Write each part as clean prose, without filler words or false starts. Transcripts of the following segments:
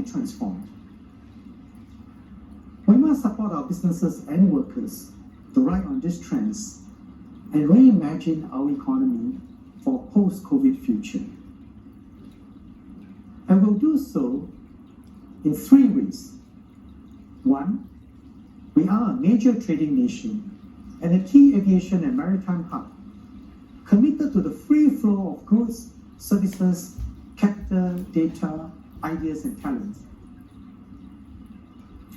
be transformed. We must support our businesses and workers to ride on these trends and reimagine our economy for a post-COVID future. And we'll do so in 3 ways. 1, we are a major trading nation and a key aviation and maritime hub, committed to the free flow of goods, services, capital, data, ideas, and talent.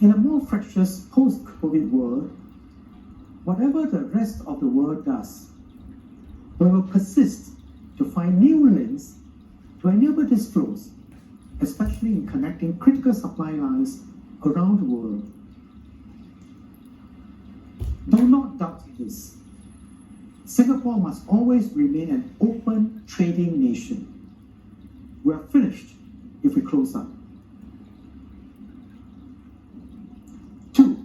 In a more fractious post-COVID world, whatever the rest of the world does, we will persist to find new links to enable these flows, especially in connecting critical supply lines around the world. Do not doubt this. Singapore must always remain an open trading nation. We are finished if we close up. 2,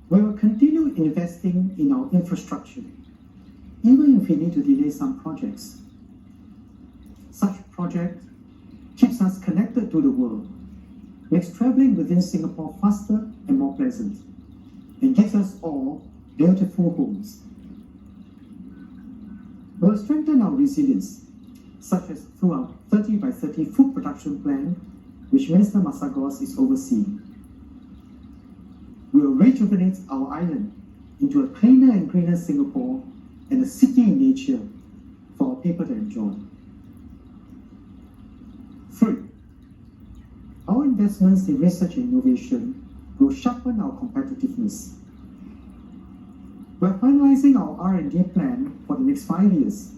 we will continue investing in our infrastructure, even if we need to delay some projects. Such project keeps us connected to the world, makes traveling within Singapore faster and more pleasant, and gives us all beautiful homes. We will strengthen our resilience, such as through our 30 by 30 food production plan, which Minister Masagos is overseeing. We will rejuvenate our island into a cleaner and greener Singapore and a city in nature for our people to enjoy. 3, our investments in research and innovation will sharpen our competitiveness. We are finalizing our R&D plan for the next 5 years.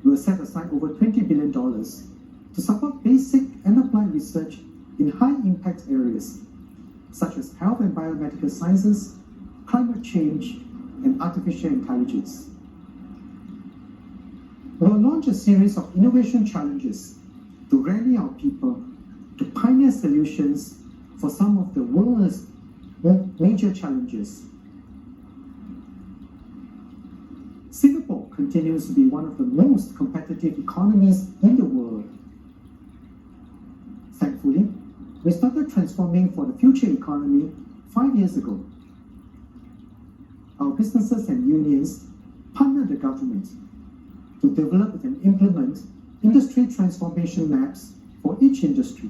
We will set aside over $20 billion to support basic and applied research in high-impact areas, such as health and biomedical sciences, climate change, and artificial intelligence. We will launch a series of innovation challenges to rally our people to pioneer solutions for some of the world's major challenges. Singapore continues to be one of the most competitive economies in the world. Thankfully, we started transforming for the future economy 5 years ago. Our businesses and unions partnered the government to develop and implement industry transformation maps for each industry.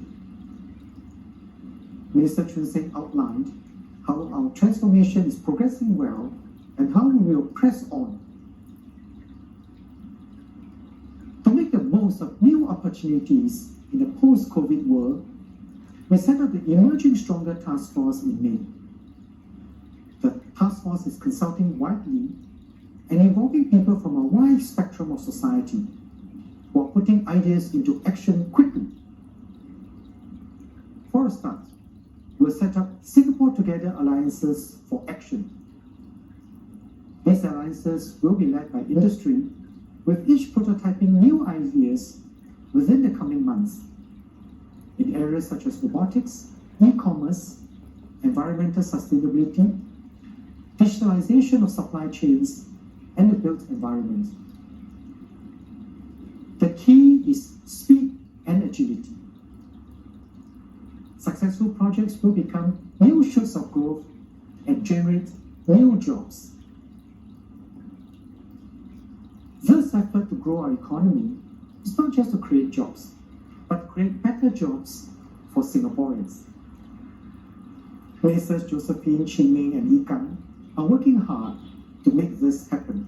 Minister Chun Seng outlined how our transformation is progressing well and how we will press on. To make the most of new opportunities in the post-COVID world, we set up the Emerging Stronger Task Force in May. The task force is consulting widely and involving people from a wide spectrum of society who are putting ideas into action quickly. For a start, we'll set up Singapore Together Alliances for Action. These alliances will be led by industry, with each prototyping new ideas within the coming months in areas such as robotics, e-commerce, environmental sustainability, digitalization of supply chains, and the built environment. The key is speed and agility. Successful projects will become new shoots of growth and generate new jobs. This effort to grow our economy is not just to create jobs, but to create better jobs for Singaporeans. Ministers Josephine, Chin Ming, and Yi Kang are working hard to make this happen.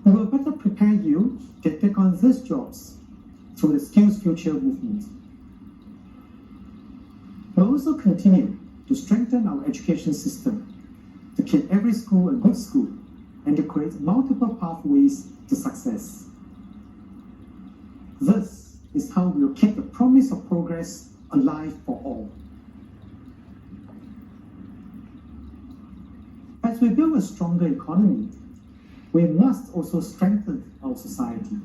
We will better prepare you to take on these jobs through the Skills Future movement. We'll also continue to strengthen our education system to keep every school a good school and to create multiple pathways to success. This is how we will keep the promise of progress alive for all. As we build a stronger economy, we must also strengthen our society.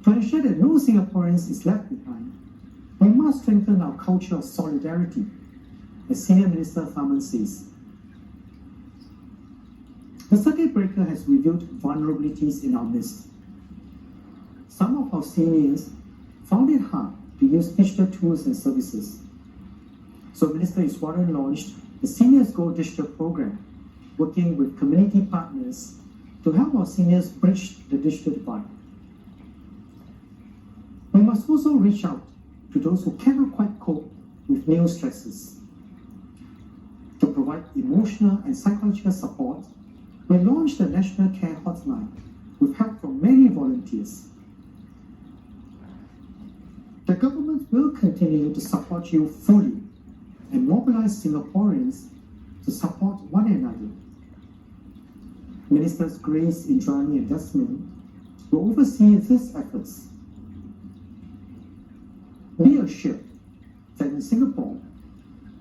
To ensure that no Singaporeans is left behind, we must strengthen our culture of solidarity, as Senior Minister Tharman says. The circuit breaker has revealed vulnerabilities in our midst. Some of our seniors found it hard to use digital tools and services. So Minister Iswaran launched the Seniors Go Digital program, working with community partners to help our seniors bridge the digital divide. We must also reach out to those who cannot quite cope with new stresses. To provide emotional and psychological support, we launched the National Care Hotline with help from many volunteers. The government will continue to support you fully and mobilize Singaporeans to support one another. Ministers Grace, Indrani and Desmond will oversee these efforts. Be assured that in Singapore,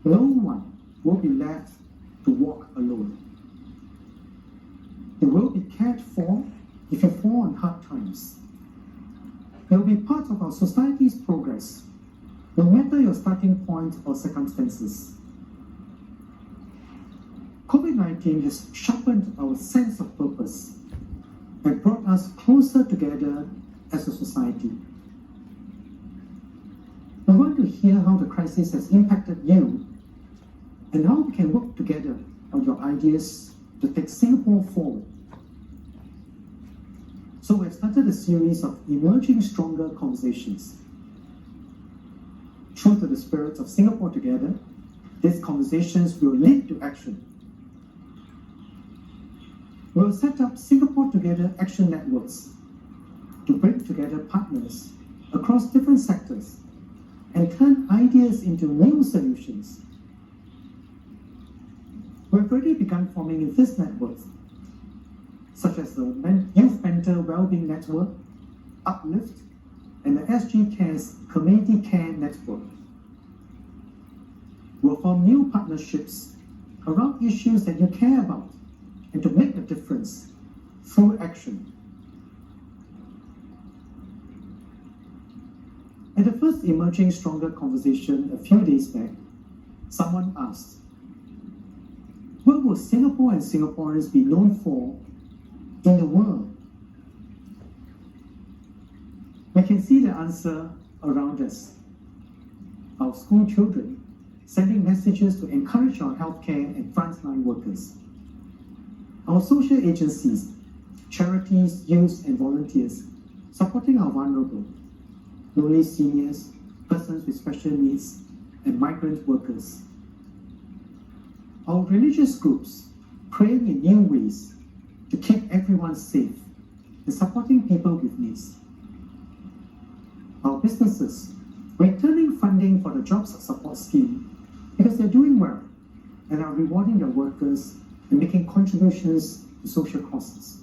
no one will be left to walk alone. You will be cared for if you fall on hard times. They will be part of our society's progress, no matter your starting point or circumstances. COVID-19 has sharpened our sense of purpose and brought us closer together as a society. We want to hear how the crisis has impacted you and how we can work together on your ideas to take Singapore forward. So we have started a series of Emerging Stronger conversations. True to the spirit of Singapore Together, these conversations will lead to action. We will set up Singapore Together action networks to bring together partners across different sectors and turn ideas into new solutions. We have already begun forming these networks, such as the Youth Mental Wellbeing Network, Uplift, and the SG Care's Community Care Network. We'll form new partnerships around issues that you care about and to make a difference through action. At the first Emerging Stronger conversation a few days back, someone asked, what will Singapore and Singaporeans be known for in the world? We can see the answer around us. Our school children sending messages to encourage our healthcare and frontline workers. Our social agencies, charities, youth and volunteers supporting our vulnerable, lonely seniors, persons with special needs, and migrant workers. Our religious groups praying in new ways to keep everyone safe and supporting people with needs. Our businesses returning funding for the Jobs Support Scheme because they're doing well and are rewarding their workers and making contributions to social causes.